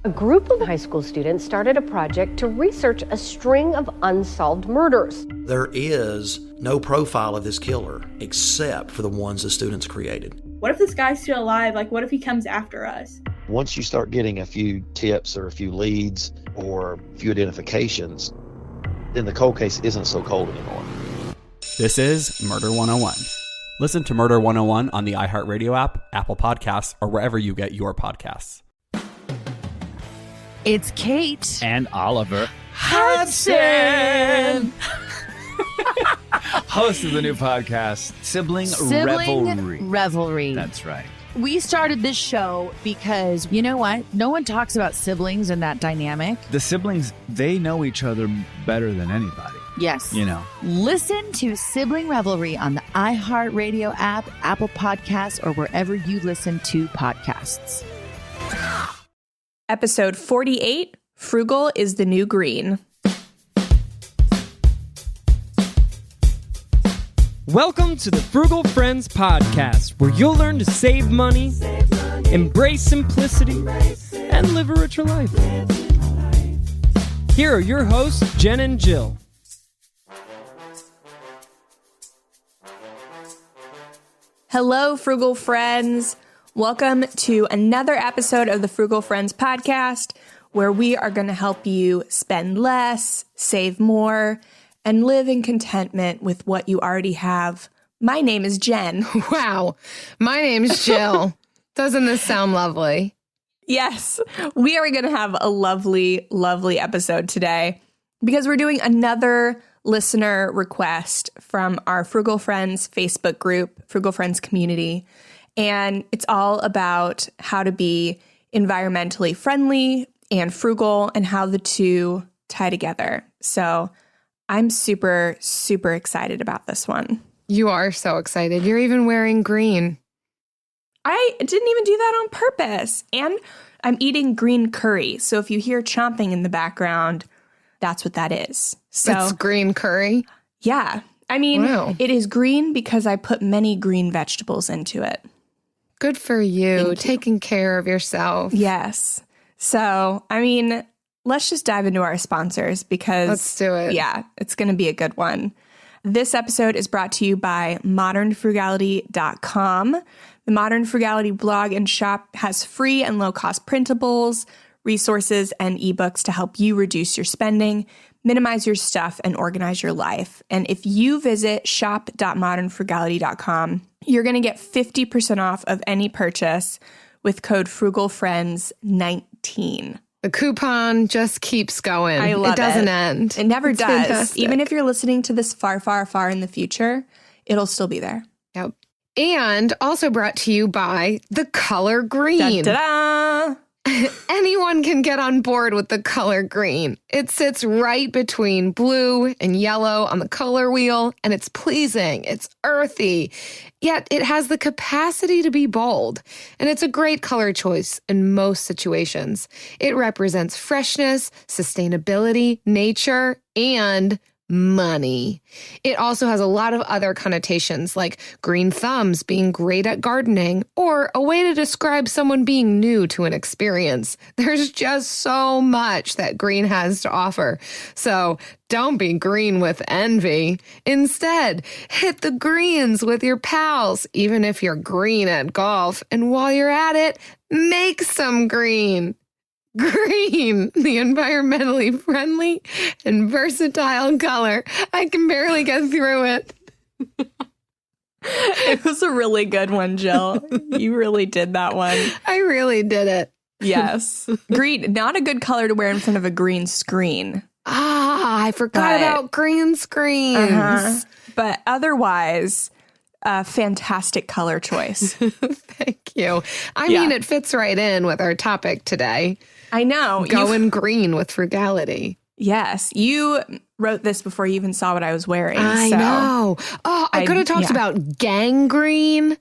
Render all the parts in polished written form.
A group of high school students started a project to research a string of unsolved murders. There is no profile of this killer except for the ones the students created. What if this guy's still alive? Like, what if he comes after us? Once you start getting a few tips or a few leads or a few identifications, then the cold case isn't so cold anymore. This is Murder 101. Listen to Murder 101 on the iHeartRadio app, Apple Podcasts, or wherever you get your podcasts. It's Kate and Oliver Hudson, host of the new podcast, Sibling Revelry. That's right. We started this show because, you know what? No one talks about siblings and that dynamic. The siblings, they know each other better than anybody. Yes. You know. Listen to Sibling Revelry on the iHeartRadio app, Apple Podcasts, or wherever you listen to podcasts. Episode 48, Frugal is the New Green. Welcome to the Frugal Friends podcast, where you'll learn to save money, embrace simplicity, and live a richer life. Here are your hosts, Jen and Jill. Hello, Frugal Friends. Welcome to another episode of the Frugal Friends podcast, where we are going to help you spend less, save more, and live in contentment with what you already have. My name is Jen. Wow. My name's Jill. Doesn't this sound lovely? Yes, we are going to have a lovely, lovely episode today because we're doing another listener request from our Frugal Friends Facebook group, Frugal Friends Community. And it's all about how to be environmentally friendly and frugal and how the two tie together. So I'm super, super excited about this one. You are so excited. You're even wearing green. I didn't even do that on purpose. And I'm eating green curry. So if you hear chomping in the background, that's what that is. So it's green curry? Yeah. I mean, wow. It is green because I put many green vegetables into it. Good for you, taking care of yourself. Yes. So, I mean, let's just dive into our sponsors because let's do it. Yeah, it's going to be a good one. This episode is brought to you by modernfrugality.com. The Modern Frugality blog and shop has free and low-cost printables, resources, and ebooks to help you reduce your spending, minimize your stuff, and organize your life. And if you visit shop.modernfrugality.com, you're going to get 50% off of any purchase with code FrugalFriends19. The coupon just keeps going. I love it. It doesn't end. It never does. Fantastic. Even if you're listening to this far, far, far in the future, it'll still be there. Yep. And also brought to you by the color green. Da-da-da! Anyone can get on board with the color green. It sits right between blue and yellow on the color wheel, and it's pleasing, it's earthy, yet it has the capacity to be bold, and it's a great color choice in most situations. It represents freshness, sustainability, nature, and money. It also has a lot of other connotations like green thumbs being great at gardening or a way to describe someone being new to an experience. There's just so much that green has to offer. So don't be green with envy. Instead, hit the greens with your pals, even if you're green at golf. And while you're at it, make some green. Green, the environmentally friendly and versatile color. I can barely get through it. It was a really good one, Jill. You really did that one. I really did it. Yes. Green, not a good color to wear in front of a green screen. Ah, I forgot about green screens. But otherwise, a fantastic color choice. Thank you. I mean, it fits right in with our topic today. I know. Going green with frugality. Yes. You wrote this before you even saw what I was wearing. I know. Oh, I could have talked about gangrene.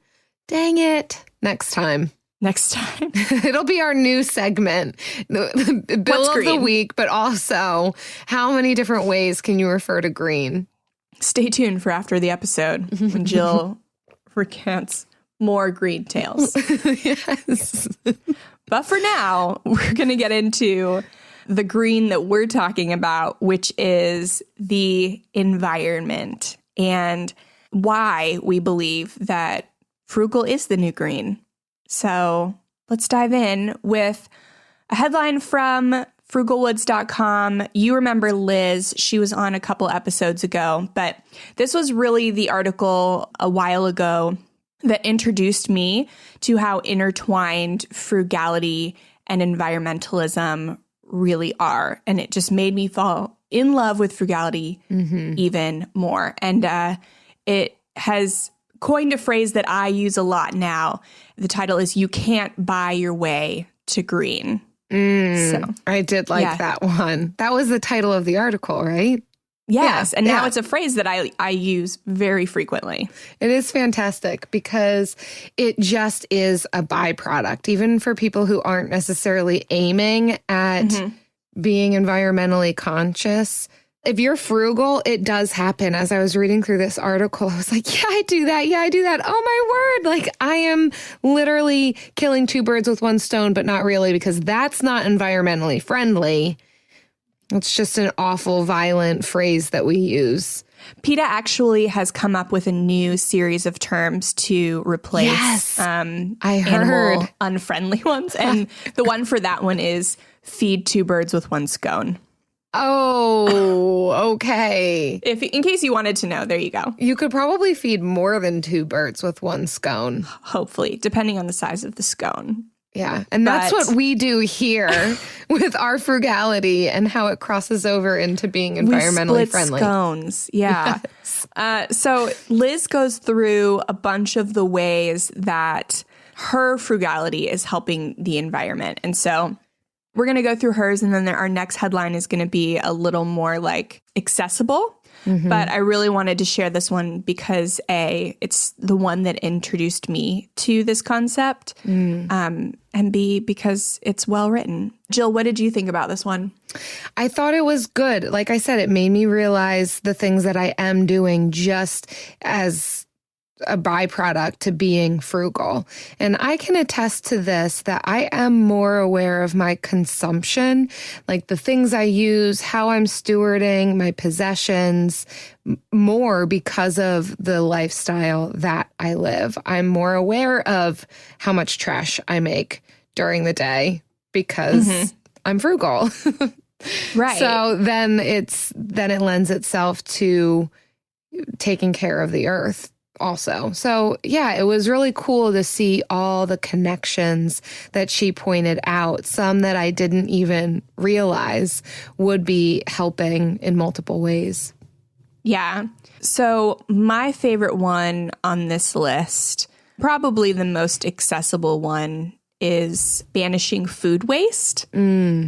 Dang it. Next time. It'll be our new segment. The bill of the week, but also how many different ways can you refer to green? Stay tuned for after the episode when Jill recants more green tales. Yes. But for now, we're going to get into the green that we're talking about, which is the environment and why we believe that frugal is the new green. So let's dive in with a headline from frugalwoods.com. You remember Liz. She was on a couple episodes ago, but this was really the article a while ago that introduced me to how intertwined frugality and environmentalism really are. And it just made me fall in love with frugality even more. And it has coined a phrase that I use a lot now. The title is "You Can't Buy Your Way to Green." So I did like that one. That was the title of the article, right? Yes. And now it's a phrase that I use very frequently. It is fantastic because it just is a byproduct, even for people who aren't necessarily aiming at being environmentally conscious. If you're frugal, it does happen. As I was reading through this article, I was like, yeah, I do that. Yeah, I do that. Oh, my word. Like, I am literally killing two birds with one stone, but not really, because that's not environmentally friendly. It's just an awful, violent phrase that we use. PETA actually has come up with a new series of terms to replace I heard animal unfriendly ones. And the one for that one is feed two birds with one scone. Oh, okay. In case you wanted to know, there you go. You could probably feed more than two birds with one scone. Hopefully, depending on the size of the scone. Yeah, and that's what we do here with our frugality and how it crosses over into being environmentally friendly. Scones, yeah. Yes. So Liz goes through a bunch of the ways that her frugality is helping the environment. And so we're going to go through hers, and then our next headline is going to be a little more like accessible. But I really wanted to share this one because A, it's the one that introduced me to this concept, and B, because it's well written. Jill, what did you think about this one? I thought it was good. Like I said, it made me realize the things that I am doing just as a byproduct to being frugal. And I can attest to this, that I am more aware of my consumption, like the things I use, how I'm stewarding my possessions more because of the lifestyle that I live. I'm more aware of how much trash I make during the day because I'm frugal. Right. So then it lends itself to taking care of the earth also. So yeah, it was really cool to see all the connections that she pointed out, some that I didn't even realize would be helping in multiple ways. Yeah. So my favorite one on this list, probably the most accessible one, is banishing food waste.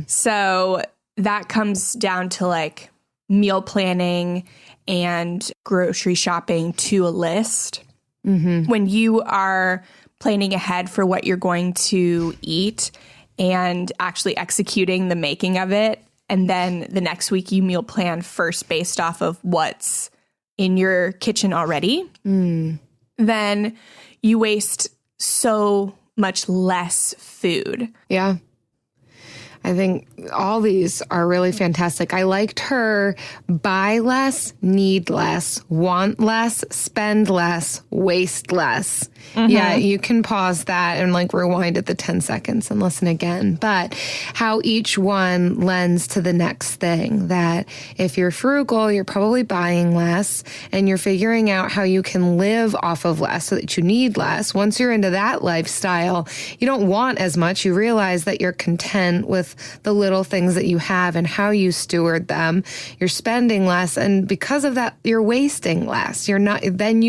So that comes down to like meal planning and grocery shopping to a list. When you are planning ahead for what you're going to eat and actually executing the making of it, and then the next week you meal plan first based off of what's in your kitchen already, then you waste so much less food. Yeah. I think all these are really fantastic. I liked her buy less, need less, want less, spend less, waste less. Yeah, you can pause that and like rewind at the 10 seconds and listen again. But how each one lends to the next thing, that if you're frugal, you're probably buying less and you're figuring out how you can live off of less so that you need less. Once you're into that lifestyle, you don't want as much. You realize that you're content with the little things that you have and how you steward them. You're spending less, and because of that, you're wasting less. You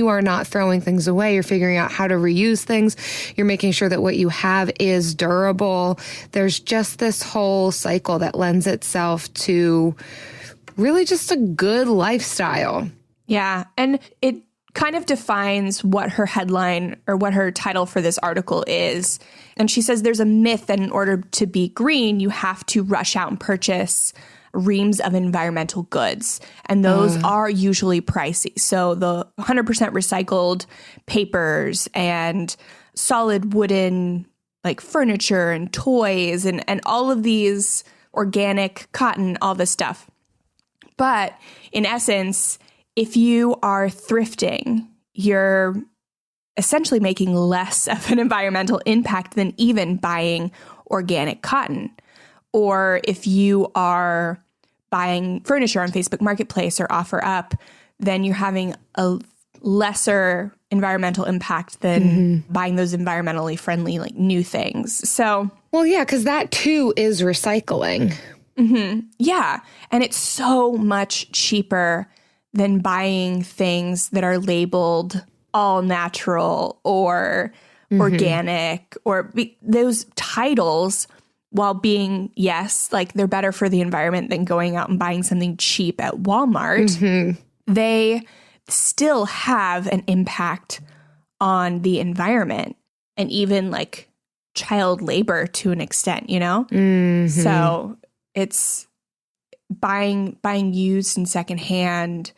are not throwing things away. You're figuring out how to reuse things. You're making sure that what you have is durable. There's just this whole cycle that lends itself to really just a good lifestyle. Yeah, and it kind of defines what her headline or what her title for this article is. And she says there's a myth that in order to be green, you have to rush out and purchase reams of environmental goods. And those are usually pricey. So the 100% recycled papers and solid wooden like furniture and toys and all of these organic cotton, all this stuff. But in essence, if you are thrifting, you're essentially making less of an environmental impact than even buying organic cotton. Or if you are buying furniture on Facebook Marketplace or OfferUp, then you're having a lesser environmental impact than buying those environmentally friendly, like new things. So, well, yeah, because that too is recycling. Yeah. And it's so much cheaper than buying things that are labeled all natural or organic, or those titles, while being, yes, like they're better for the environment than going out and buying something cheap at Walmart. They still have an impact on the environment and even like child labor to an extent, you know? So it's buying used and secondhand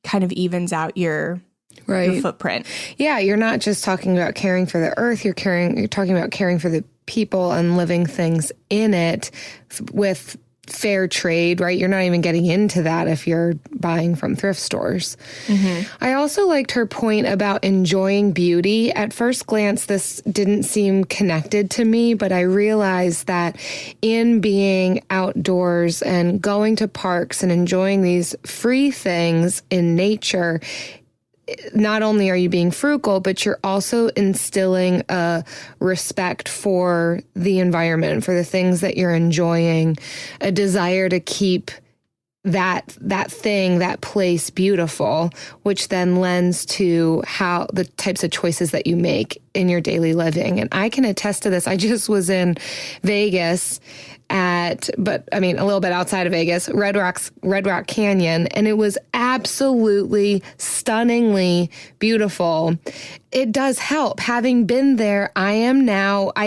kind of evens out your footprint. Yeah, you're not just talking about caring for the earth, you're talking about caring for the people and living things in it with fair trade, right? You're not even getting into that if you're buying from thrift stores. I also liked her point about enjoying beauty. At first glance, this didn't seem connected to me, but I realized that in being outdoors and going to parks and enjoying these free things in nature, not only are you being frugal, but you're also instilling a respect for the environment, for the things that you're enjoying, a desire to keep that place beautiful, which then lends to how the types of choices that you make in your daily living. And I can attest to this. I just was in Vegas a little bit outside of Vegas, Red Rock Canyon, and it was absolutely stunningly beautiful. It does help. Having been there, I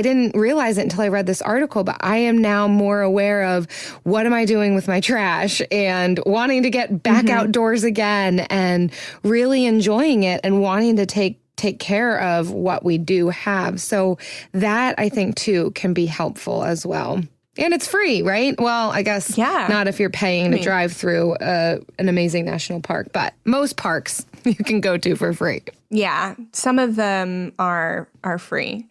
didn't realize it until I read this article, but I am now more aware of what am I doing with my trash and wanting to get back outdoors again and really enjoying it and wanting to take care of what we do have. So that, I think, too, can be helpful as well. And it's free, right? Well, I guess not if you're paying to drive through an amazing national park, but most parks you can go to for free. Yeah, some of them are free.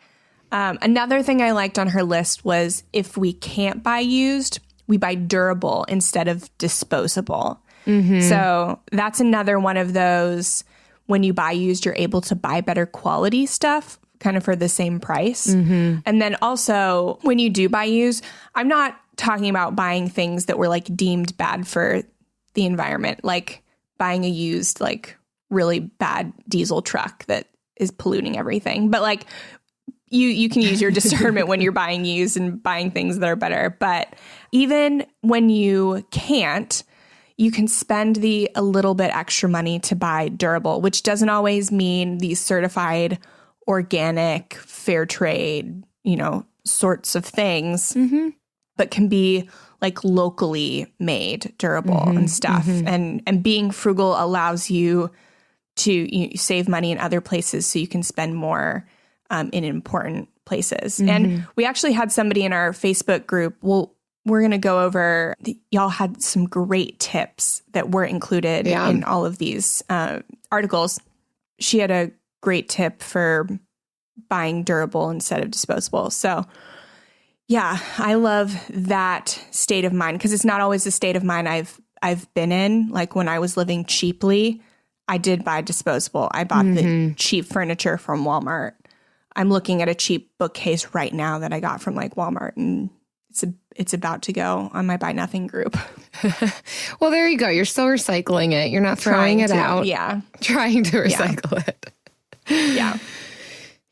Another thing I liked on her list was if we can't buy used, we buy durable instead of disposable. So that's another one of those, when you buy used, you're able to buy better quality stuff kind of for the same price. And then also when you do buy used, I'm not talking about buying things that were like deemed bad for the environment, like buying a used, like really bad diesel truck that is polluting everything. But like you can use your discernment when you're buying used and buying things that are better. But even when you can't, you can spend a little bit extra money to buy durable, which doesn't always mean these certified organic, fair trade, sorts of things, but can be like locally made durable and stuff. And being frugal allows you to save money in other places so you can spend more in important places. And we actually had somebody in our Facebook group, we're going to go over, y'all had some great tips that were included in all of these articles. She had a great tip for buying durable instead of disposable. So yeah, I love that state of mind because it's not always a state of mind I've been in. Like when I was living cheaply, I did buy disposable. I bought the cheap furniture from Walmart. I'm looking at a cheap bookcase right now that I got from like Walmart, and it's about to go on my Buy Nothing group. Well, there you go. You're still recycling it. You're not throwing it out. Yeah. Trying to recycle it. Yeah.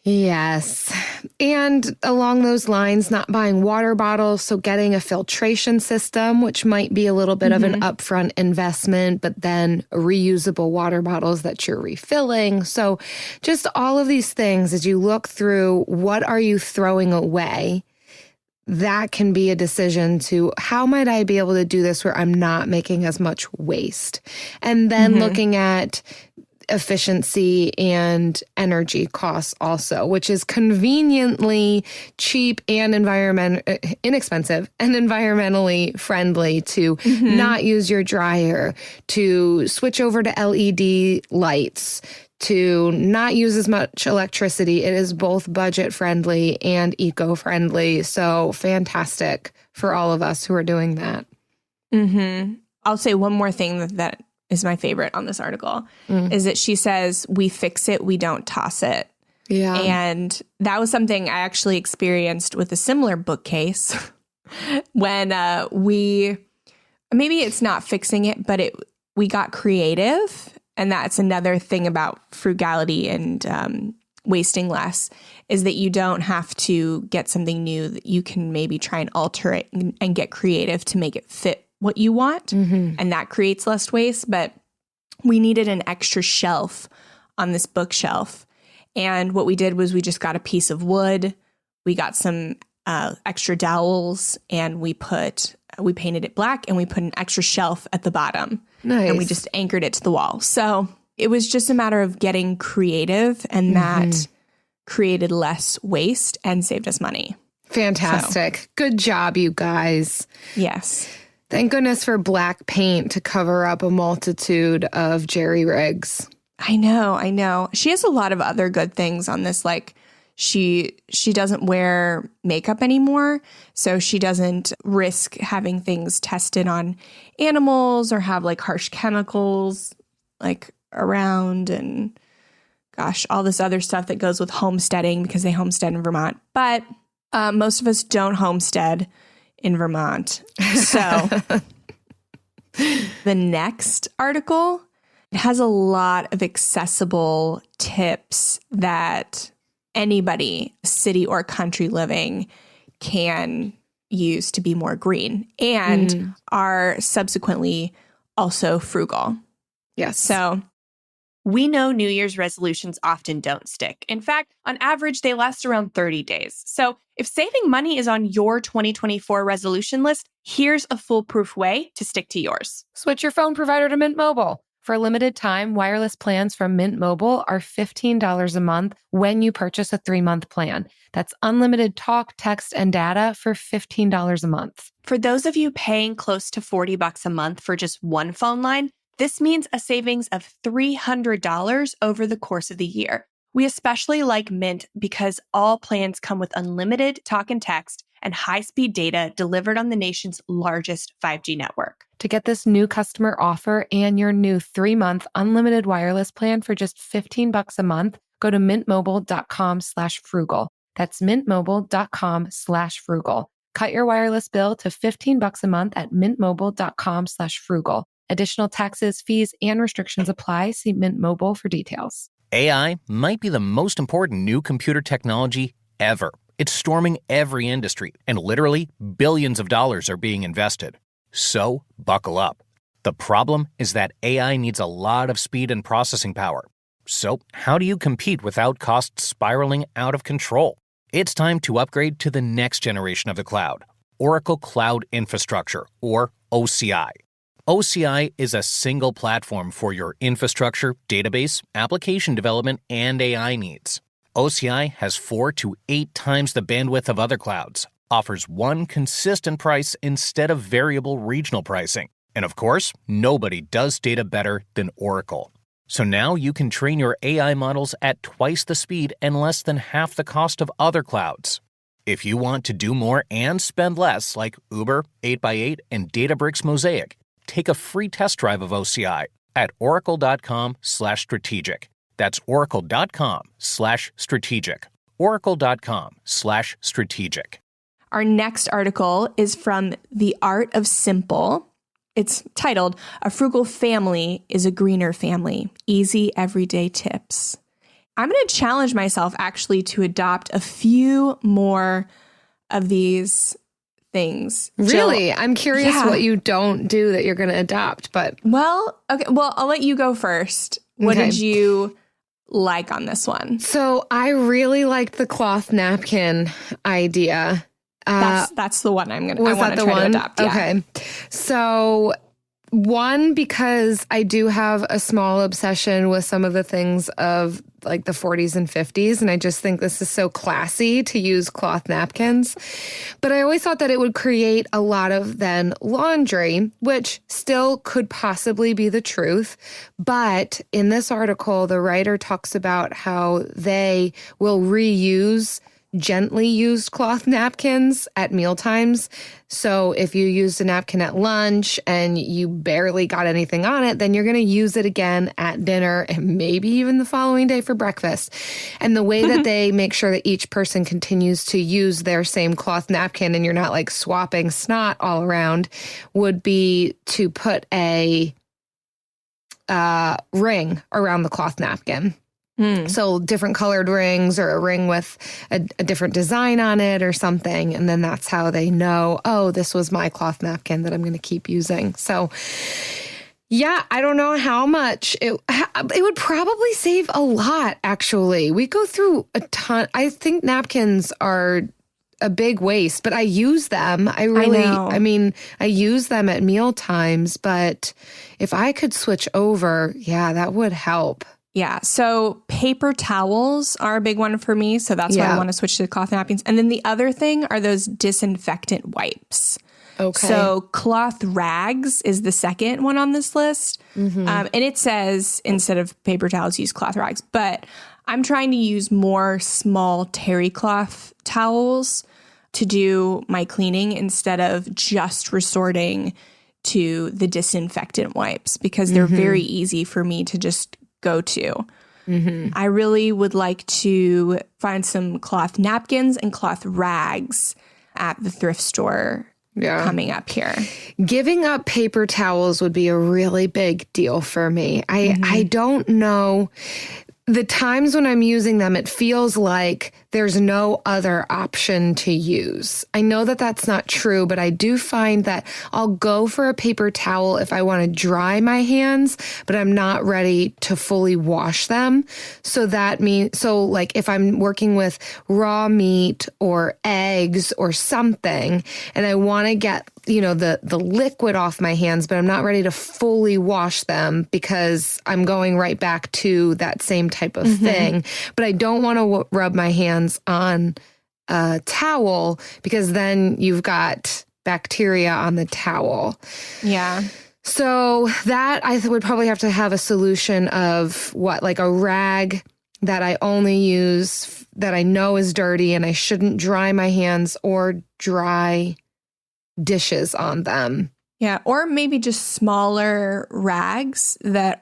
Yes. And along those lines, not buying water bottles. So getting a filtration system, which might be a little bit of an upfront investment, but then reusable water bottles that you're refilling. So just all of these things, as you look through, what are you throwing away? That can be a decision to how might I be able to do this where I'm not making as much waste? And then looking at efficiency and energy costs also, which is conveniently cheap and inexpensive and environmentally friendly to not use your dryer, to switch over to LED lights, to not use as much electricity. It is both budget friendly and eco-friendly. So fantastic for all of us who are doing that. I'll say one more thing that is my favorite on this article is that she says, we fix it, we don't toss it. Yeah. And that was something I actually experienced with a similar bookcase when maybe it's not fixing it, but we got creative. And that's another thing about frugality and wasting less, is that you don't have to get something new, that you can maybe try and alter it and get creative to make it fit what you want. And that creates less waste. But we needed an extra shelf on this bookshelf. And what we did was we just got a piece of wood. We got some extra dowels, and we painted it black, and we put an extra shelf at the bottom. Nice. And we just anchored it to the wall. So it was just a matter of getting creative, and that created less waste and saved us money. Fantastic. So. Good job, you guys. Yes. Thank goodness for black paint to cover up a multitude of jerry rigs. I know. She has a lot of other good things on this. Like she doesn't wear makeup anymore, so she doesn't risk having things tested on animals or have like harsh chemicals like around, and gosh, all this other stuff that goes with homesteading, because they homestead in Vermont. But most of us don't homestead in Vermont. So the next article has a lot of accessible tips that anybody, city or country living, can use to be more green and are subsequently also frugal. Yes. So we know New Year's resolutions often don't stick. In fact, on average, they last around 30 days. So if saving money is on your 2024 resolution list, here's a foolproof way to stick to yours. Switch your phone provider to Mint Mobile. For a limited time, wireless plans from Mint Mobile are $15 a month when you purchase a 3-month plan. That's unlimited talk, text, and data for $15 a month. For those of you paying close to $40 a month for just one phone line, this means a savings of $300 over the course of the year. We especially like Mint because all plans come with unlimited talk and text and high-speed data delivered on the nation's largest 5G network. To get this new customer offer and your new 3-month unlimited wireless plan for just $15 a month, go to mintmobile.com/frugal. That's mintmobile.com/frugal. Cut your wireless bill to $15 a month at mintmobile.com/frugal. Additional taxes, fees, and restrictions apply. See Mint Mobile for details. AI might be the most important new computer technology ever. It's storming every industry, and literally billions of dollars are being invested. So, buckle up. The problem is that AI needs a lot of speed and processing power. So, how do you compete without costs spiraling out of control? It's time to upgrade to the next generation of the cloud, Oracle Cloud Infrastructure, or OCI. OCI is a single platform for your infrastructure, database, application development, and AI needs. OCI has 4 to 8 times the bandwidth of other clouds, offers one consistent price instead of variable regional pricing. And of course, nobody does data better than Oracle. So now you can train your AI models at twice the speed and less than half the cost of other clouds. If you want to do more and spend less, like Uber, 8x8, and Databricks Mosaic, take a free test drive of OCI at oracle.com/strategic. That's oracle.com/strategic. oracle.com/strategic. Our next article is from The Art of Simple. It's titled, A Frugal Family is a Greener Family, Easy Everyday Tips. I'm going to challenge myself actually to adopt a few more of these things. Really? Jill, I'm curious what you don't do that you're going to adopt, but... Well, I'll let you go first. What did you like on this one? So I really liked the cloth napkin idea. That's the one I want to try to adopt. Yeah. Okay. So One, because I do have a small obsession with some of the things of like the 40s and 50s. And I just think this is so classy to use cloth napkins. But I always thought that it would create a lot of then laundry, which still could possibly be the truth. But in this article, the writer talks about how they will reuse gently used cloth napkins at mealtimes. So if you used a napkin at lunch and you barely got anything on it, then you're going to use it again at dinner and maybe even the following day for breakfast. And the way that they make sure that each person continues to use their same cloth napkin and you're not like swapping snot all around would be to put a ring around the cloth napkin. So different colored rings or a ring with a different design on it or something. And then that's how they know, oh, this was my cloth napkin that I'm going to keep using. So yeah, I don't know how much it would probably save a lot, actually. We go through a ton. I think napkins are a big waste, but I use them. I use them at meal times, but if I could switch over, yeah, that would help. Yeah. So paper towels are a big one for me. So that's why I want to switch to cloth napkins. And then the other thing are those disinfectant wipes. Okay. So cloth rags is the second one on this list. And it says instead of paper towels, use cloth rags. But I'm trying to use more small terry cloth towels to do my cleaning instead of just resorting to the disinfectant wipes because they're very easy for me to just go to. I really would like to find some cloth napkins and cloth rags at the thrift store coming up here. Giving up paper towels would be a really big deal for me. I don't know. The times when I'm using them, it feels like there's no other option to use. I know that that's not true, but I do find that I'll go for a paper towel if I want to dry my hands, but I'm not ready to fully wash them. So that means, like if I'm working with raw meat or eggs or something, and I want to get the liquid off my hands, but I'm not ready to fully wash them because I'm going right back to that same type of thing. But I don't want to rub my hands on a towel because then you've got bacteria on the towel. Yeah. So that I would probably have to have a solution of like a rag that I only use that I know is dirty and I shouldn't dry my hands or dry dishes on them. Yeah, or maybe just smaller rags that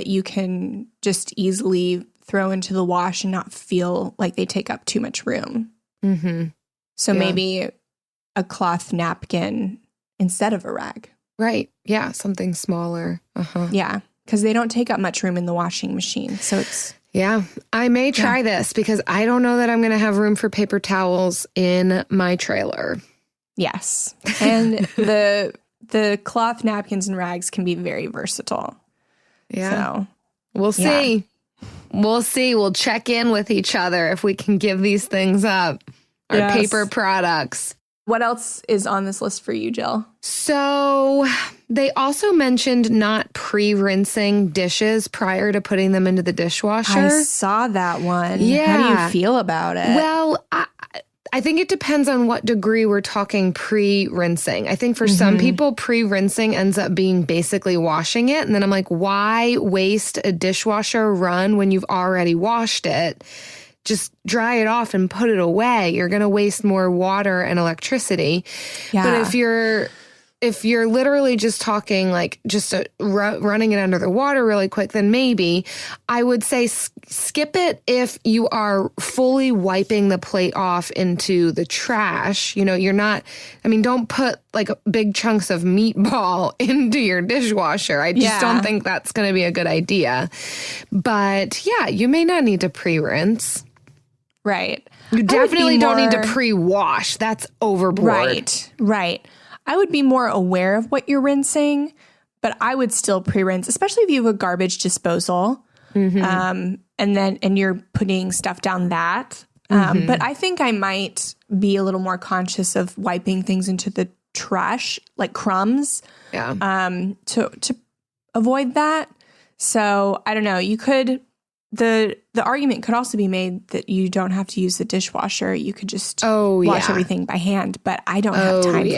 you can just easily throw into the wash and not feel like they take up too much room. So maybe a cloth napkin instead of a rag. Right. Yeah, something smaller. Yeah, because they don't take up much room in the washing machine. So it's... Yeah, I may try this because I don't know that I'm going to have room for paper towels in my trailer. Yes. And the cloth napkins and rags can be very versatile. Yeah. So we'll see. Yeah. We'll see. We'll check in with each other if we can give these things up. Our paper products. What else is on this list for you, Jill? So they also mentioned not pre-rinsing dishes prior to putting them into the dishwasher. I saw that one. Yeah. How do you feel about it? Well, I think it depends on what degree we're talking pre-rinsing. I think for some people, pre-rinsing ends up being basically washing it. And then I'm like, why waste a dishwasher run when you've already washed it? Just dry it off and put it away. You're going to waste more water and electricity. Yeah. But if you're literally just talking like just running it under the water really quick, then maybe I would say skip it if you are fully wiping the plate off into the trash. You're not, don't put like big chunks of meatball into your dishwasher. I just don't think that's going to be a good idea. But yeah, you may not need to pre-rinse. Right. You definitely don't need to pre-wash. That's overboard. Right. I would be more aware of what you're rinsing, but I would still pre-rinse, especially if you have a garbage disposal, and you're putting stuff down that. But I think I might be a little more conscious of wiping things into the trash, like crumbs, to avoid that. So I don't know. You could, the argument could also be made that you don't have to use the dishwasher. You could just wash everything by hand, but I don't have time for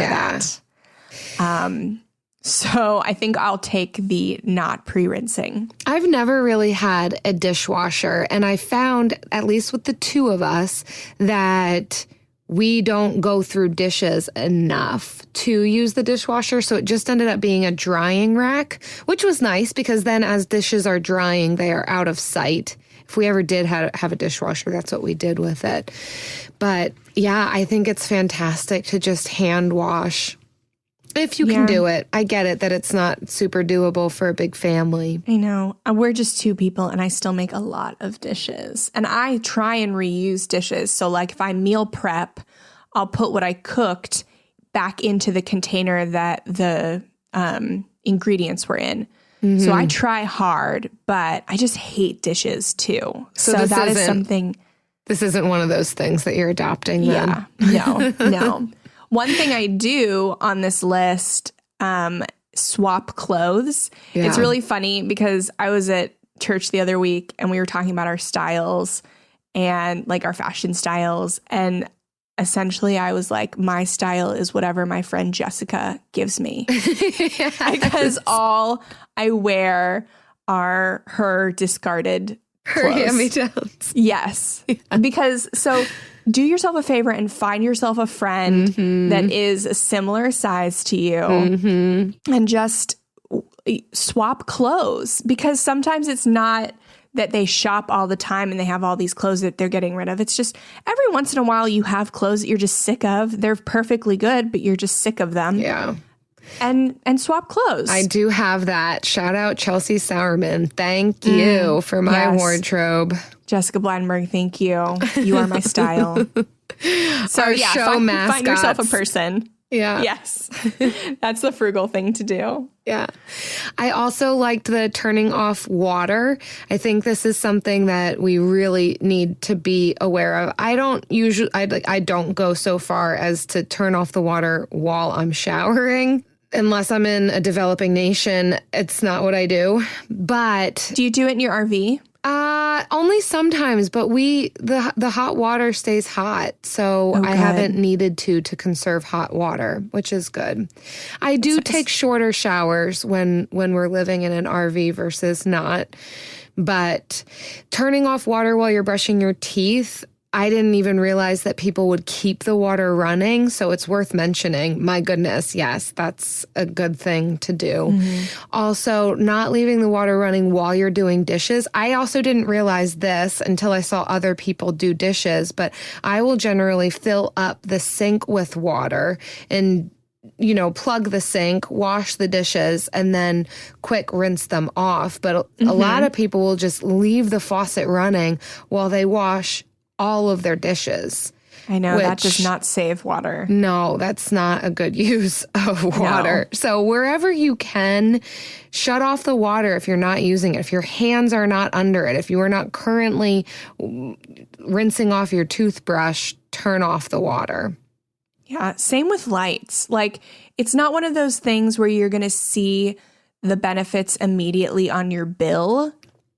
that. So I think I'll take the not pre-rinsing. I've never really had a dishwasher, and I found, at least with the two of us, that we don't go through dishes enough to use the dishwasher. So it just ended up being a drying rack, which was nice because then as dishes are drying, they are out of sight. If we ever did have a dishwasher, that's what we did with it. But yeah, I think it's fantastic to just hand wash. If you can do it. I get it that it's not super doable for a big family. I know. We're just two people and I still make a lot of dishes. And I try and reuse dishes. So like if I meal prep, I'll put what I cooked back into the container that the ingredients were in. Mm-hmm. So I try hard, but I just hate dishes too. So that is something. This isn't one of those things that you're adopting then? Yeah. No. One thing I do on this list, swap clothes. Yeah. It's really funny because I was at church the other week and we were talking about our styles and like our fashion styles. And essentially I was like, my style is whatever my friend Jessica gives me. Yes. Because all I wear are her discarded clothes. Her hand-me-downs. Yes. Yeah. Because do yourself a favor and find yourself a friend that is a similar size to you and just swap clothes, because sometimes it's not that they shop all the time and they have all these clothes that they're getting rid of. It's just every once in a while you have clothes that you're just sick of. They're perfectly good, but you're just sick of them. Yeah. And swap clothes. I do have that. Shout out Chelsea Sourman. Thank you for my wardrobe. Jessica Blandenberg, thank you. You are my style. So find yourself a person. Yeah. Yes. That's the frugal thing to do. Yeah. I also liked the turning off water. I think this is something that we really need to be aware of. I don't go so far as to turn off the water while I'm showering. Unless I'm in a developing nation, it's not what I do. But do you do it in your RV? Only sometimes, but the hot water stays hot, so I haven't needed to conserve hot water, which is good. I do take shorter showers when we're living in an RV versus not, but turning off water while you're brushing your teeth, I didn't even realize that people would keep the water running, so it's worth mentioning. My goodness, yes, that's a good thing to do. Mm-hmm. Also, not leaving the water running while you're doing dishes. I also didn't realize this until I saw other people do dishes, but I will generally fill up the sink with water and plug the sink, wash the dishes, and then quick rinse them off. But a lot of people will just leave the faucet running while they wash all of their dishes. I know, that does not save water. No, that's not a good use of water. No. So wherever you can, shut off the water if you're not using it. If your hands are not under it, if you are not currently rinsing off your toothbrush, turn off the water. Yeah, same with lights. Like, it's not one of those things where you're going to see the benefits immediately on your bill,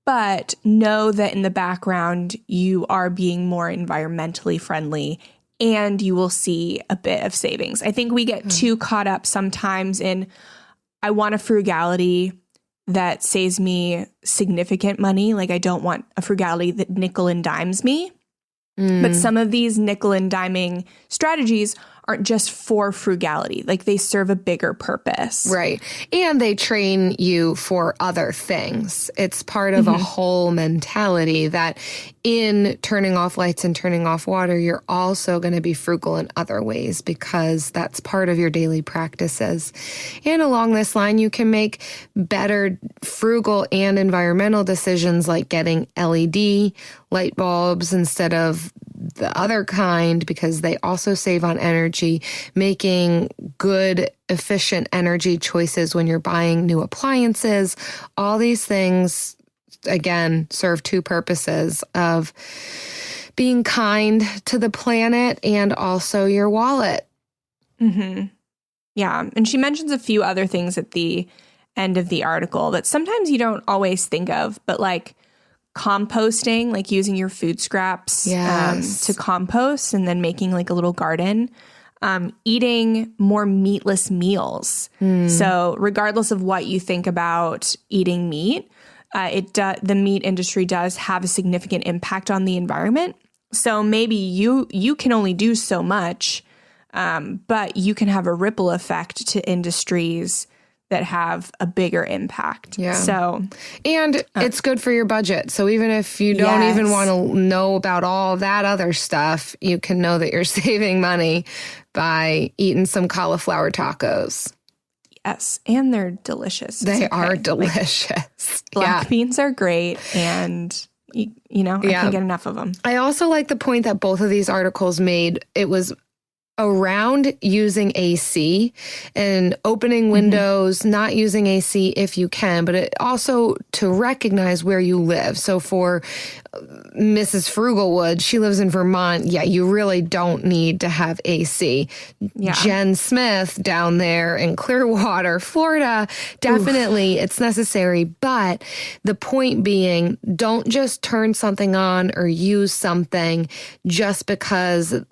but know that in the background, you are being more environmentally friendly and you will see a bit of savings. I think we get too caught up sometimes in, I want a frugality that saves me significant money. Like, I don't want a frugality that nickel and dimes me. But some of these nickel and diming strategies aren't just for frugality. Like, they serve a bigger purpose. Right. And they train you for other things. It's part of a whole mentality that in turning off lights and turning off water, you're also going to be frugal in other ways because that's part of your daily practices. And along this line, you can make better frugal and environmental decisions like getting LED light bulbs instead of the other kind because they also save on energy, making good, efficient energy choices when you're buying new appliances. All these things, again, serve two purposes of being kind to the planet and also your wallet. Mm-hmm. Yeah. And she mentions a few other things at the end of the article that sometimes you don't always think of, but like composting, like using your food scraps to compost and then making like a little garden. Eating more meatless meals. So regardless of what you think about eating meat, the meat industry does have a significant impact on the environment. So maybe you can only do so much, but you can have a ripple effect to industries that have a bigger impact. Yeah. So, and it's good for your budget. So even if you don't even want to know about all that other stuff, you can know that you're saving money by eating some cauliflower tacos. Yes, and they're delicious. They are delicious. Black beans are great, and I can't get enough of them. I also like the point that both of these articles made. It was around using AC and opening windows, not using AC if you can, but it also to recognize where you live. So for Mrs. Frugalwood, she lives in Vermont. Yeah, you really don't need to have AC. Yeah. Jen Smith down there in Clearwater, Florida, definitely it's necessary. But the point being, don't just turn something on or use something just because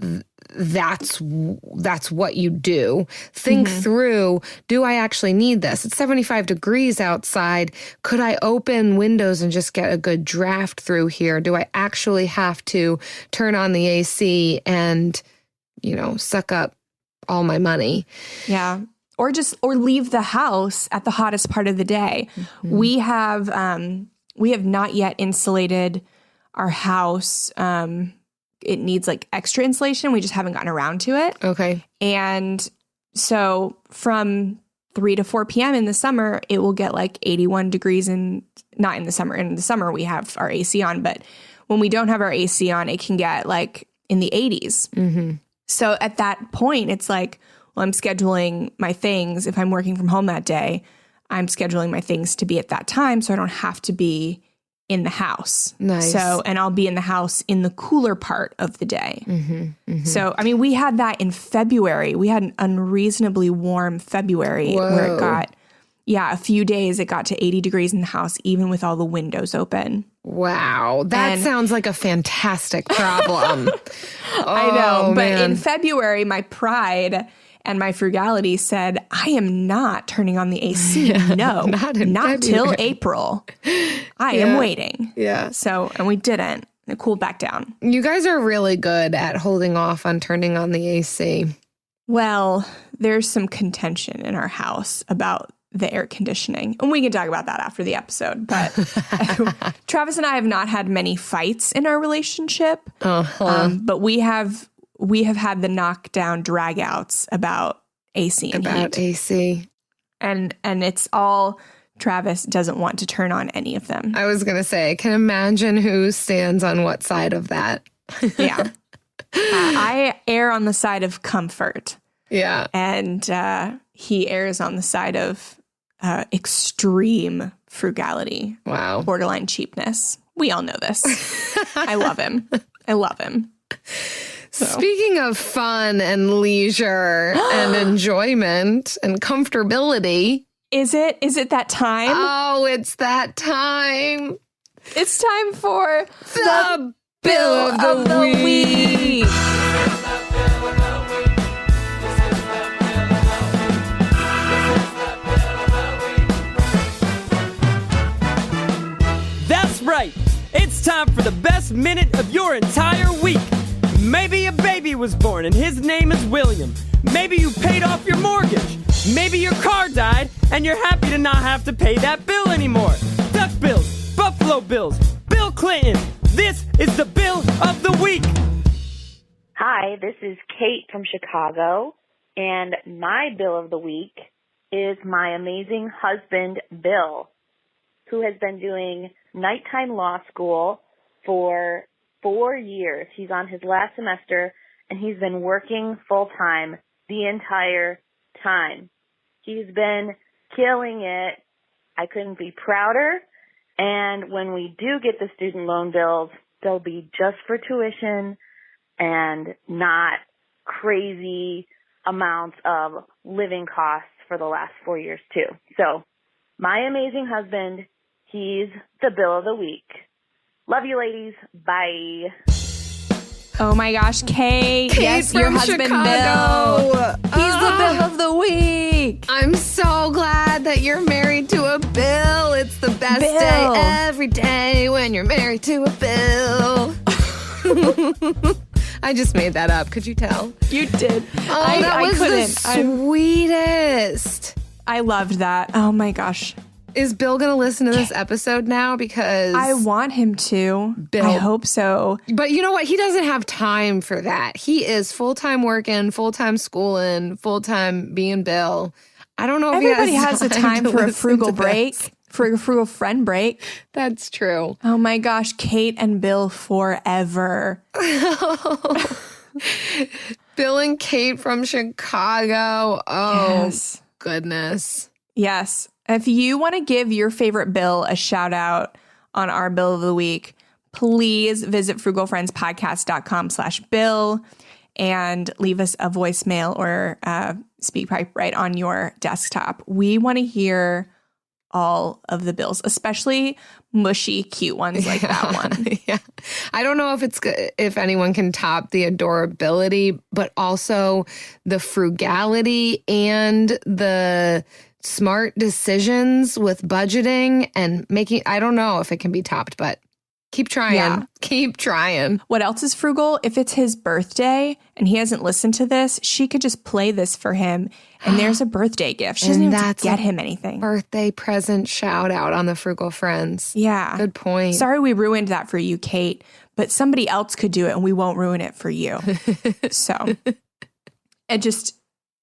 that's what you do. Think through, do I actually need this? It's 75 degrees outside. Could I open windows and just get a good draft through here? Do I actually have to turn on the AC and, suck up all my money? Yeah. Or leave the house at the hottest part of the day. We have not yet insulated our house. It needs like extra insulation. We just haven't gotten around to it. Okay. And so from 3 to 4 p.m. in the summer, it will get like 81 degrees not in the summer. In the summer, we have our AC on. But when we don't have our AC on, it can get like in the 80s. So at that point, it's like, well, I'm scheduling my things. If I'm working from home that day, I'm scheduling my things to be at that time so I don't have to be in the house. Nice. So, and I'll be in the house in the cooler part of the day. So, I mean, we had that in February. We had an unreasonably warm February where it got, a few days it got to 80 degrees in the house, even with all the windows open. Wow. That sounds like a fantastic problem. I know. But in February, my pride and my frugality said, I am not turning on the AC. No, not till April. I am waiting. Yeah. So, and we didn't. It cooled back down. You guys are really good at holding off on turning on the AC. Well, there's some contention in our house about the air conditioning. And we can talk about that after the episode. But Travis and I have not had many fights in our relationship. But we have had the knockdown dragouts about AC and heat. AC. And it's all Travis doesn't want to turn on any of them. I was going to say, I can imagine who stands on what side of that. Yeah. I err on the side of comfort. Yeah. And he errs on the side of extreme frugality. Wow. Borderline cheapness. We all know this. I love him. So. Speaking of fun and leisure and enjoyment and comfortability. Is it that time? Oh, it's that time. It's time for the Bill of the Week. That's right. It's time for the best minute of your entire week. Maybe a baby was born and his name is William. Maybe you paid off your mortgage. Maybe your car died and you're happy to not have to pay that bill anymore. Duck bills, Buffalo Bills, Bill Clinton. This is the Bill of the Week. Hi, this is Kate from Chicago, and my Bill of the Week is my amazing husband, Bill, who has been doing nighttime law school for 4 years. He's on his last semester, and he's been working full-time the entire time. He's been killing it. I couldn't be prouder. And when we do get the student loan bills, they'll be just for tuition and not crazy amounts of living costs for the last 4 years too. So my amazing husband, he's the bill of the week. Love you, ladies. Bye. Oh my gosh, Kate. Yes, your husband, Chicago. Bill. He's the bill of the week. I'm so glad that you're married to a Bill. It's the best day every day when you're married to a Bill. I just made that up. Could you tell? You did. Oh, that was the sweetest. I loved that. Oh my gosh. Is Bill going to listen to this episode now? Because I want him to. Bill. I hope so. But you know what? He doesn't have time for that. He is full-time working, full-time schooling, full-time being Bill. I don't know if everybody has the time for a frugal break, for a frugal friend break. That's true. Oh my gosh, Kate and Bill forever. Bill and Kate from Chicago. Oh, yes. Goodness. Yes. If you want to give your favorite Bill a shout out on our Bill of the Week, please visit frugalfriendspodcast.com/Bill and leave us a voicemail or speak pipe right on your desktop. We want to hear all of the Bills, especially mushy, cute ones like that one. Yeah. I don't know if anyone can top the adorability, but also the frugality and the smart decisions with budgeting and making. I don't know if it can be topped, but keep trying. Yeah. Keep trying. What else is frugal? If it's his birthday and he hasn't listened to this, she could just play this for him and there's a birthday gift. She doesn't even have to get him anything. Birthday present shout out on the Frugal Friends. Yeah. Good point. Sorry we ruined that for you, Kate, but somebody else could do it and we won't ruin it for you. So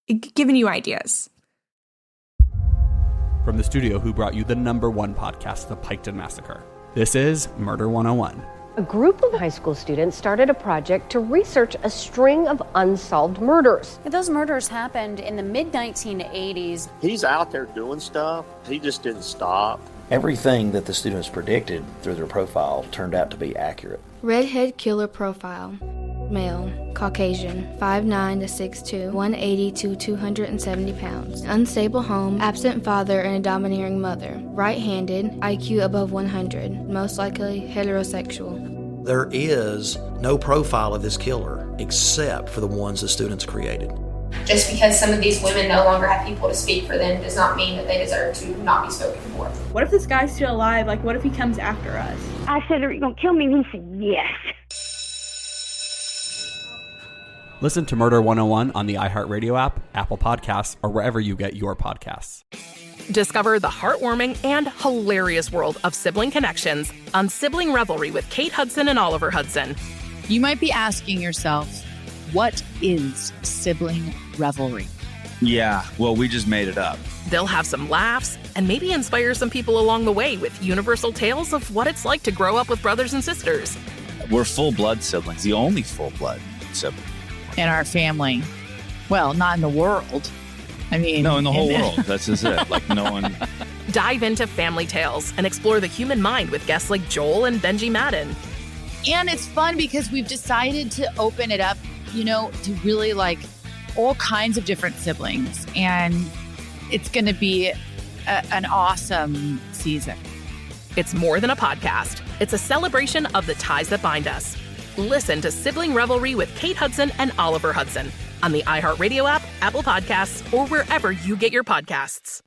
giving you ideas. From the studio who brought you the #1 podcast, The Piketon Massacre. This is Murder 101. A group of high school students started a project to research a string of unsolved murders. Those murders happened in the mid-1980s. He's out there doing stuff. He just didn't stop. Everything that the students predicted through their profile turned out to be accurate. Redhead killer profile. Male, Caucasian, 5'9" to 6'2", 180 to 270 pounds. Unstable home, absent father and a domineering mother. Right-handed, IQ above 100, most likely heterosexual. There is no profile of this killer except for the ones the students created. Just because some of these women no longer have people to speak for them does not mean that they deserve to not be spoken for. What if this guy's still alive? Like, what if he comes after us? I said, are you going to kill me? And he said, yes. Listen to Murder 101 on the iHeartRadio app, Apple Podcasts, or wherever you get your podcasts. Discover the heartwarming and hilarious world of sibling connections on Sibling Revelry with Kate Hudson and Oliver Hudson. You might be asking yourself, what is Sibling Revelry? Yeah, well, we just made it up. They'll have some laughs and maybe inspire some people along the way with universal tales of what it's like to grow up with brothers and sisters. We're full-blood siblings, the only full-blood sibling. In our family. Well, not in the world. I mean... No, in the whole world. That's just it. Like, no one... Dive into family tales and explore the human mind with guests like Joel and Benji Madden. And it's fun because we've decided to open it up, to really like all kinds of different siblings. And it's going to be an awesome season. It's more than a podcast. It's a celebration of the ties that bind us. Listen to Sibling Revelry with Kate Hudson and Oliver Hudson on the iHeartRadio app, Apple Podcasts, or wherever you get your podcasts.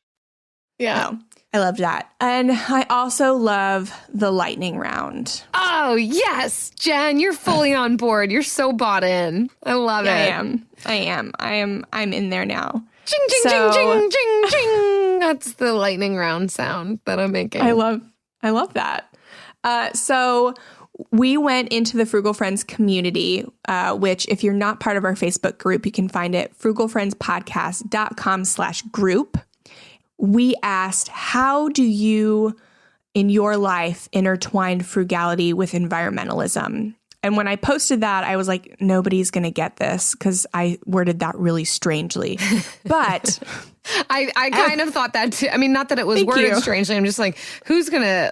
Yeah, I love that. And I also love the lightning round. Oh, yes, Jen, you're fully on board. You're so bought in. I love it. I am. I'm in there now. Ching, ching, ching, ching, ching, ching. That's the lightning round sound that I'm making. I love that. So we went into the Frugal Friends community, which if you're not part of our Facebook group, you can find it frugalfriendspodcast.com/group. We asked, how do you in your life intertwine frugality with environmentalism? And when I posted that, I was like, nobody's going to get this because I worded that really strangely. But I kind of thought that too. I mean, not that it was worded strangely. I'm just like, who's gonna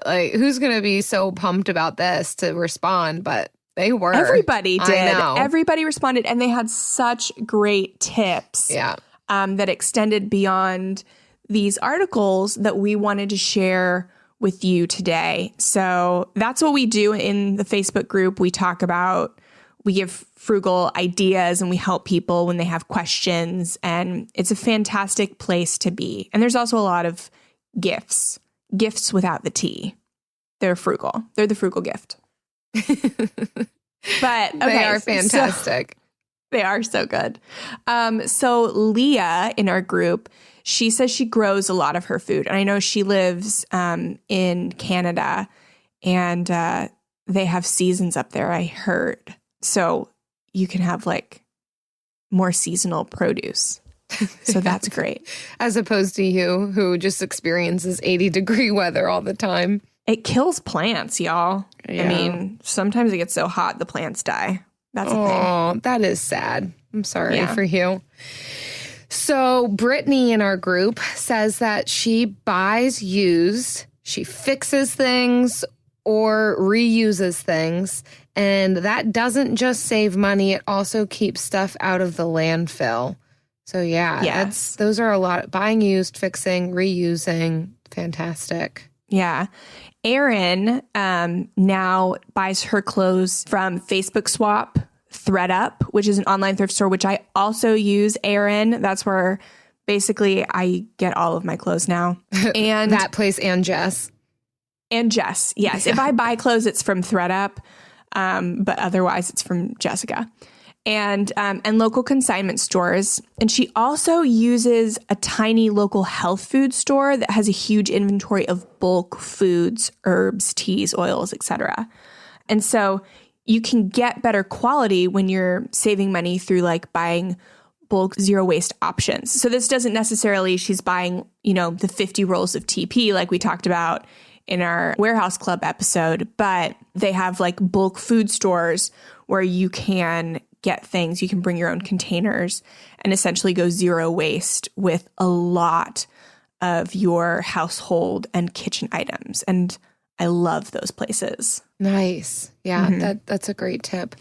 be so pumped about this to respond? But they were. Everybody did. Everybody responded, and they had such great tips. Yeah. that extended beyond these articles that we wanted to share with you today. So that's what we do in the Facebook group. We give frugal ideas and we help people when they have questions. And it's a fantastic place to be. And there's also a lot of gifts without the T. They're frugal. They're the frugal gift. But okay, they are fantastic. They are so good. So Leah in our group, she says she grows a lot of her food. And I know she lives in Canada and they have seasons up there, I heard. So you can have like more seasonal produce. So that's great. As opposed to you who just experiences 80-degree weather all the time. It kills plants, y'all. Yeah. I mean, sometimes it gets so hot the plants die. That's a thing. Oh, that is sad. I'm sorry for you. So Brittany in our group says that she buys used, she fixes things or reuses things. And that doesn't just save money, it also keeps stuff out of the landfill. So those are a lot. Buying used, fixing, reusing, fantastic. Yeah. Erin now buys her clothes from Facebook Swap, ThredUp, which is an online thrift store, which I also use. Erin, that's where basically I get all of my clothes now. And that place and Jess. And Jess, yes. Yeah. If I buy clothes, it's from ThredUp, but otherwise it's from Jessica. And local consignment stores. And she also uses a tiny local health food store that has a huge inventory of bulk foods, herbs, teas, oils, etc. And so you can get better quality when you're saving money through like buying bulk zero waste options. So this doesn't necessarily, she's buying, the 50 rolls of TP like we talked about in our Warehouse Club episode, but they have like bulk food stores where you can get things, you can bring your own containers and essentially go zero waste with a lot of your household and kitchen items. And I love those places. Nice. Yeah, that's a great tip.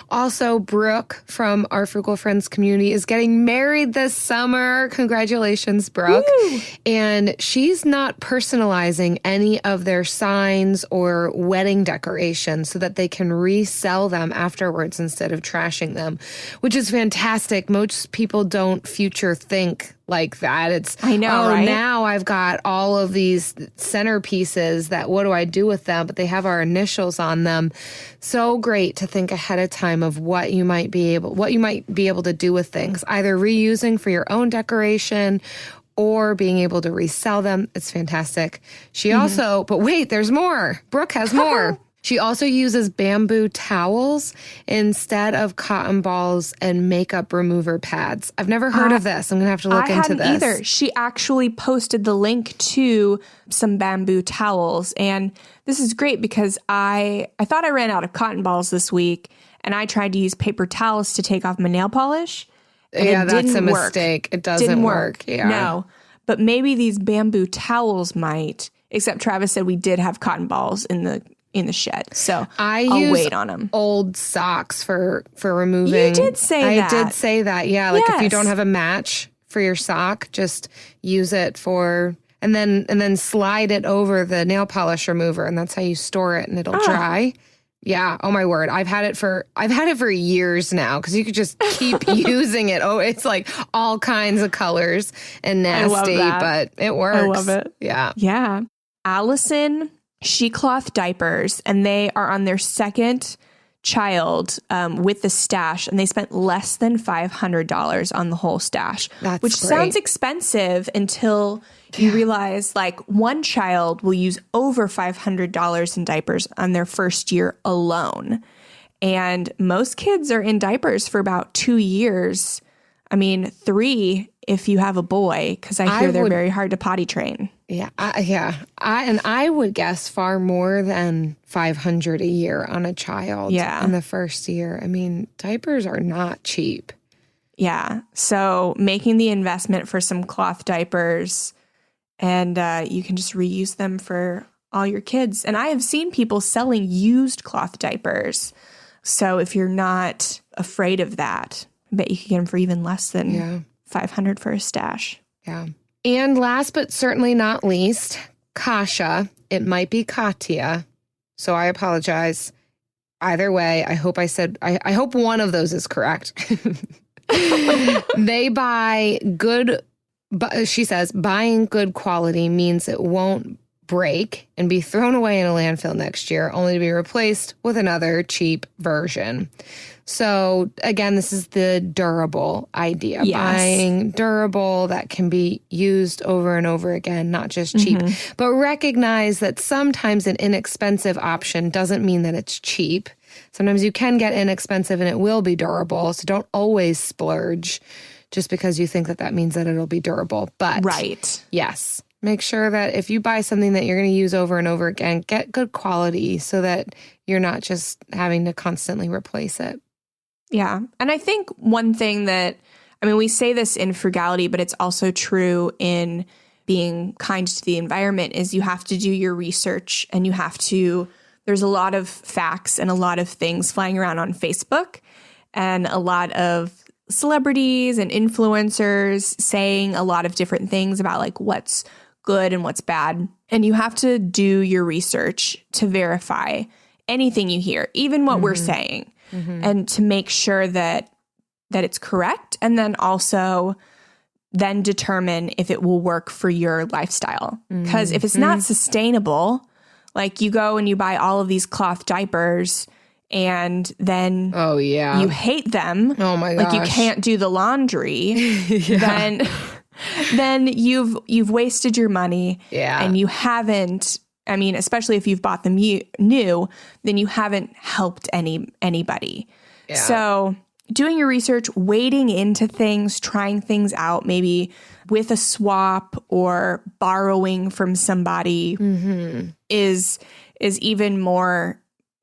Also, Brooke from our Frugal Friends community is getting married this summer. Congratulations, Brooke. Woo! And she's not personalizing any of their signs or wedding decorations so that they can resell them afterwards instead of trashing them, which is fantastic. Most people don't future think like that. I know, right? Now I've got all of these centerpieces that what do I do with them? But they have our initials on them. So great to think ahead of time of what you might be able to do with things, either reusing for your own decoration or being able to resell them. It's fantastic. She also, but wait, there's more. Brooke has more. She also uses bamboo towels instead of cotton balls and makeup remover pads. I've never heard of this. I'm going to have to look into this. I hadn't either. She actually posted the link to some bamboo towels. And this is great because I thought I ran out of cotton balls this week and I tried to use paper towels to take off my nail polish. Yeah, that's a mistake. It doesn't work. Yeah. No, but maybe these bamboo towels might, except Travis said we did have cotton balls in the shed. So I'll wait on them. Old socks for removing. You did say that. I did say that. Yeah. Like if you don't have a match for your sock, just use it for, and then slide it over the nail polish remover. And that's how you store it and it'll dry. Yeah. Oh my word. I've had it for years now because you could just keep using it. Oh, it's like all kinds of colors and nasty, but it works. I love it. Yeah. Yeah. Allison, she cloth diapers, and they are on their second child with the stash, and they spent less than $500 on the whole stash, which sounds expensive until you realize like one child will use over $500 in diapers on their first year alone. And most kids are in diapers for about 2 years. I mean, 3 if you have a boy, because I hear they're very hard to potty train. Yeah, I would guess far more than $500 a year on a child in the first year. I mean, diapers are not cheap. Yeah, so making the investment for some cloth diapers, and you can just reuse them for all your kids. And I have seen people selling used cloth diapers. So if you're not afraid of that, I bet you can get them for even less than $500 for a stash. Yeah. And last but certainly not least, Kasha. It might be Katya, so I apologize. Either way, I hope I hope one of those is correct. They buy good, she says, buying good quality means it won't break and be thrown away in a landfill next year, only to be replaced with another cheap version. So again, this is the durable idea. Yes. Buying durable that can be used over and over again, not just cheap. But recognize that sometimes an inexpensive option doesn't mean that it's cheap. Sometimes you can get inexpensive and it will be durable. So don't always splurge just because you think that means that it'll be durable. But right. Yes. Make sure that if you buy something that you're going to use over and over again, get good quality so that you're not just having to constantly replace it. Yeah. And I think one thing that, we say this in Frugality, but it's also true in being kind to the environment, is you have to do your research and there's a lot of facts and a lot of things flying around on Facebook and a lot of celebrities and influencers saying a lot of different things about like what's good and what's bad. And you have to do your research to verify anything you hear, even what we're saying. And to make sure that it's correct, and then also then determine if it will work for your lifestyle. Because if it's not sustainable, like you go and you buy all of these cloth diapers and then you hate them. Oh my gosh. Like you can't do the laundry. Then you've wasted your money. Yeah. And you haven't, especially if you've bought them new, then you haven't helped anybody. Yeah. So doing your research, wading into things, trying things out, maybe with a swap or borrowing from somebody is even more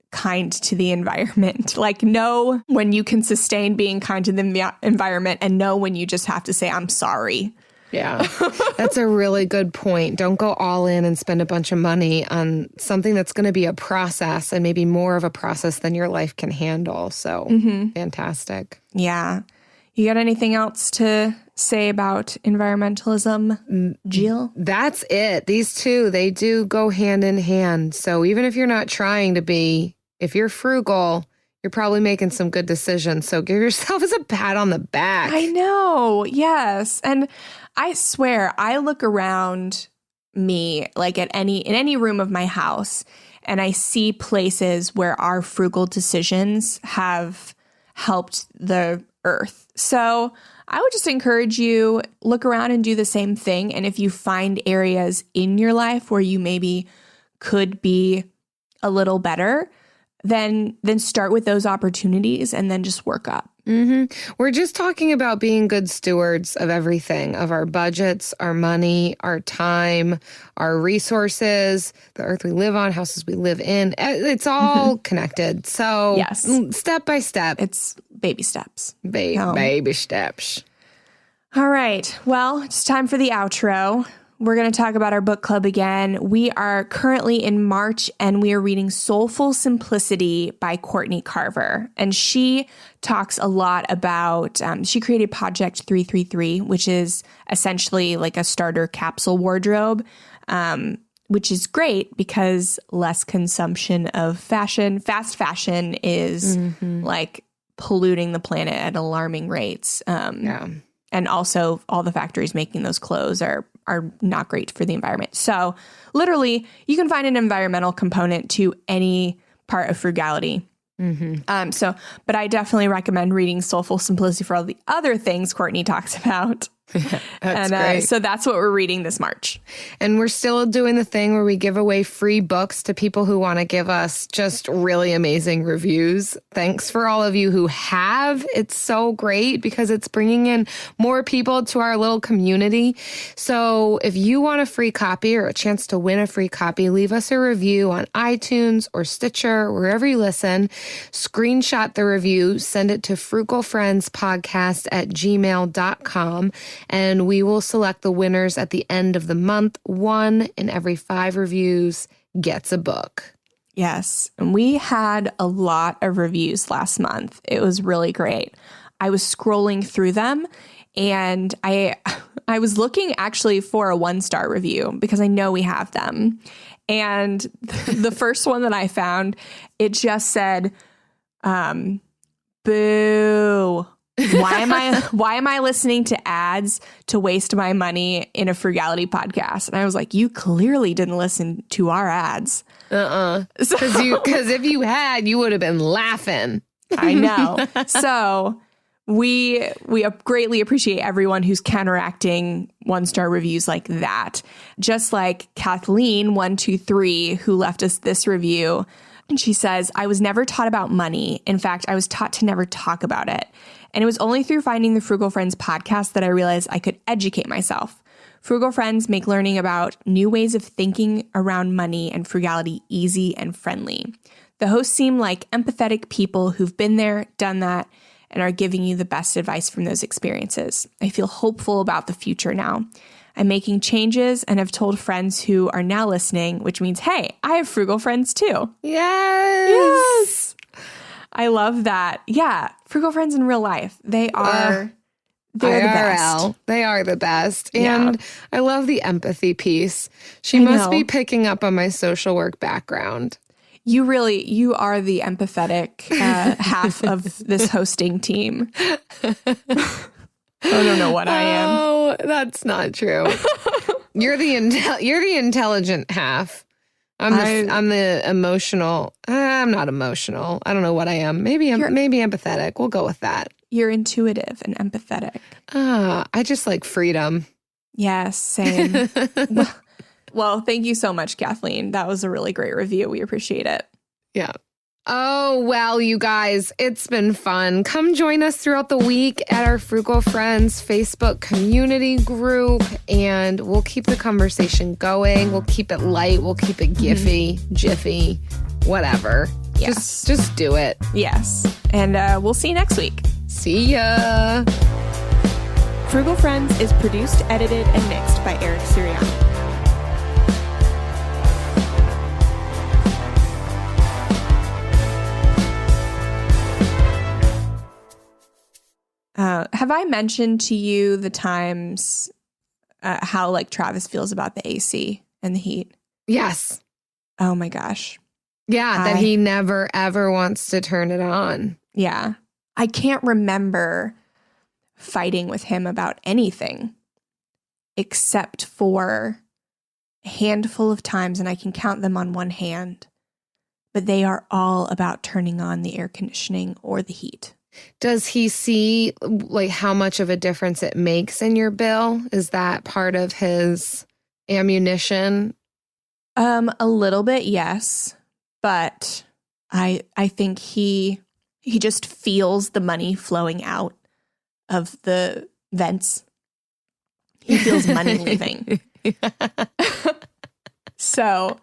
kind to the environment. Like know when you can sustain being kind to the environment and know when you just have to say, I'm sorry. Yeah, that's a really good point. Don't go all in and spend a bunch of money on something that's going to be a process and maybe more of a process than your life can handle. So fantastic. Yeah. You got anything else to say about environmentalism, Jill? That's it. These two, they do go hand in hand. So even if you're not trying to be, if you're frugal, you're probably making some good decisions. So give yourself a pat on the back. I know. Yes. And I swear, I look around me, like in any room of my house, and I see places where our frugal decisions have helped the earth. So I would just encourage you, look around and do the same thing. And if you find areas in your life where you maybe could be a little better, then start with those opportunities and then just work up. We're just talking about being good stewards of everything, of our budgets, our money, our time, our resources, the earth we live on, houses we live in. It's all connected. So yes, step by step. It's baby steps. Baby steps. All right. Well, it's time for the outro. We're going to talk about our book club again. We are currently in March and we are reading Soulful Simplicity by Courtney Carver. And she talks a lot about, she created Project 333, which is essentially like a starter capsule wardrobe, which is great because less consumption of fashion. Fast fashion is like polluting the planet at alarming rates. And also all the factories making those clothes are not great for the environment. So literally you can find an environmental component to any part of Frugality. But I definitely recommend reading Soulful Simplicity for all the other things Courtney talks about. That's great. So that's what we're reading this March. And we're still doing the thing where we give away free books to people who want to give us just really amazing reviews. Thanks for all of you who have. It's so great because it's bringing in more people to our little community. So if you want a free copy or a chance to win a free copy, leave us a review on iTunes or Stitcher, wherever you listen. Screenshot the review, send it to frugalfriendspodcast@gmail.com. And we will select the winners at the end of the month. 1 in every 5 reviews gets a book. Yes. And we had a lot of reviews last month. It was really great. I was scrolling through them And I was looking actually for a 1-star review because I know we have them. And the first one that I found, it just said, boo. Why am I listening to ads to waste my money in a Frugality podcast? And I was like, you clearly didn't listen to our ads. Because if you had, you would have been laughing. I know. So we greatly appreciate everyone who's counteracting 1-star reviews like that. Just like Kathleen123, who left us this review. And she says, I was never taught about money. In fact, I was taught to never talk about it. And it was only through finding the Frugal Friends podcast that I realized I could educate myself. Frugal Friends make learning about new ways of thinking around money and frugality easy and friendly. The hosts seem like empathetic people who've been there, done that, and are giving you the best advice from those experiences. I feel hopeful about the future now. I'm making changes and have told friends who are now listening, which means, hey, I have Frugal Friends too. Yes. I love that. Yeah. Frugal Friends in real life. They're the best. They are the best. And I love the empathy piece. She must be picking up on my social work background. You are the empathetic half of this hosting team. I don't know what I am. Oh, that's not true. You're the intelligent half. I'm the emotional. I'm not emotional. I don't know what I am. Maybe empathetic. We'll go with that. You're intuitive and empathetic. I just like freedom. Yes, same. Well, thank you so much, Kathleen. That was a really great review. We appreciate it. Yeah. Oh, well, you guys, it's been fun. Come join us throughout the week at our Frugal Friends Facebook community group, and we'll keep the conversation going. We'll keep it light. We'll keep it jiffy, whatever. Yes. Just do it. Yes. And we'll see you next week. See ya. Frugal Friends is produced, edited, and mixed by Eric Sirianni. Have I mentioned to you the times how like Travis feels about the AC and the heat? Yes. Oh my gosh. Yeah, that he never ever wants to turn it on. Yeah. I can't remember fighting with him about anything except for a handful of times, and I can count them on one hand, but they are all about turning on the air conditioning or the heat. Does he see like how much of a difference it makes in your bill? Is that part of his ammunition? A little bit, yes. But I think he just feels the money flowing out of the vents. He feels money leaving. So,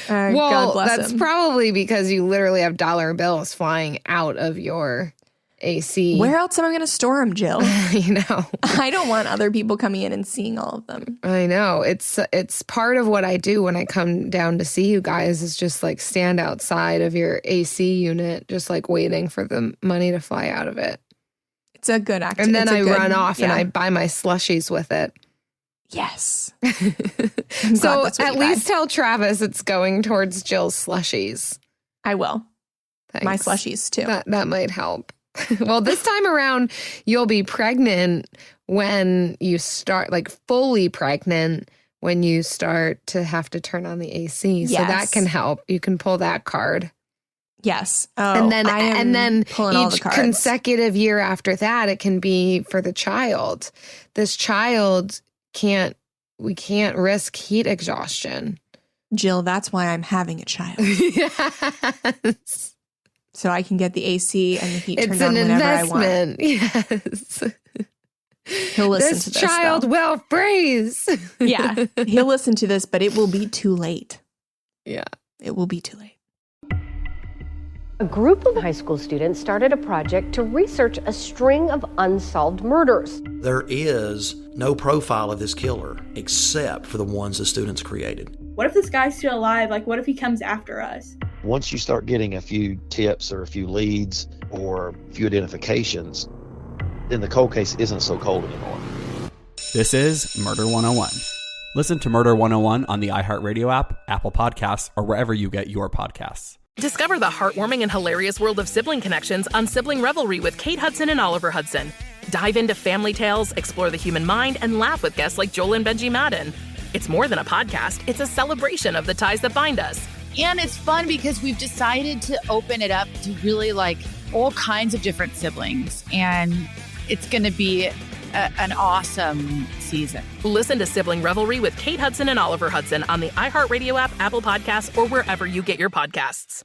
God bless that's him. probably because you literally have dollar bills flying out of your AC. Where else am I going to store them, Jill? You know, I don't want other people coming in and seeing all of them. I know. It's part of what I do when I come down to see you guys is just like stand outside of your AC unit, just like waiting for the money to fly out of it. It's a good activity. And then I run off and I buy my slushies with it. Yes. So at least tell Travis it's going towards Jill's slushies. I will. Thanks. My slushies too. That might help. Well, this time around, you'll be pregnant when you start, like fully pregnant when you start to have to turn on the AC. Yes. So that can help. You can pull that card. Yes. And then each cards. consecutive year after that, it can be for the child. This child we can't risk heat exhaustion. Jill, that's why I'm having a child. Yes. So I can get the AC and the heat turned on whenever I want. Yes. He'll listen to this. This child will freeze. Yeah. He'll listen to this, but it will be too late. Yeah. It will be too late. A group of high school students started a project to research a string of unsolved murders. There is no profile of this killer except for the ones the students created. What if this guy's still alive? Like, what if he comes after us? Once you start getting a few tips or a few leads or a few identifications, then the cold case isn't so cold anymore. This is Murder 101. Listen to Murder 101 on the iHeartRadio app, Apple Podcasts, or wherever you get your podcasts. Discover the heartwarming and hilarious world of sibling connections on Sibling Revelry with Kate Hudson and Oliver Hudson. Dive into family tales, explore the human mind, and laugh with guests like Joel and Benji Madden. It's more than a podcast, it's a celebration of the ties that bind us. And it's fun because we've decided to open it up to really like all kinds of different siblings. And it's going to be an awesome season. Listen to Sibling Revelry with Kate Hudson and Oliver Hudson on the iHeartRadio app, Apple Podcasts, or wherever you get your podcasts.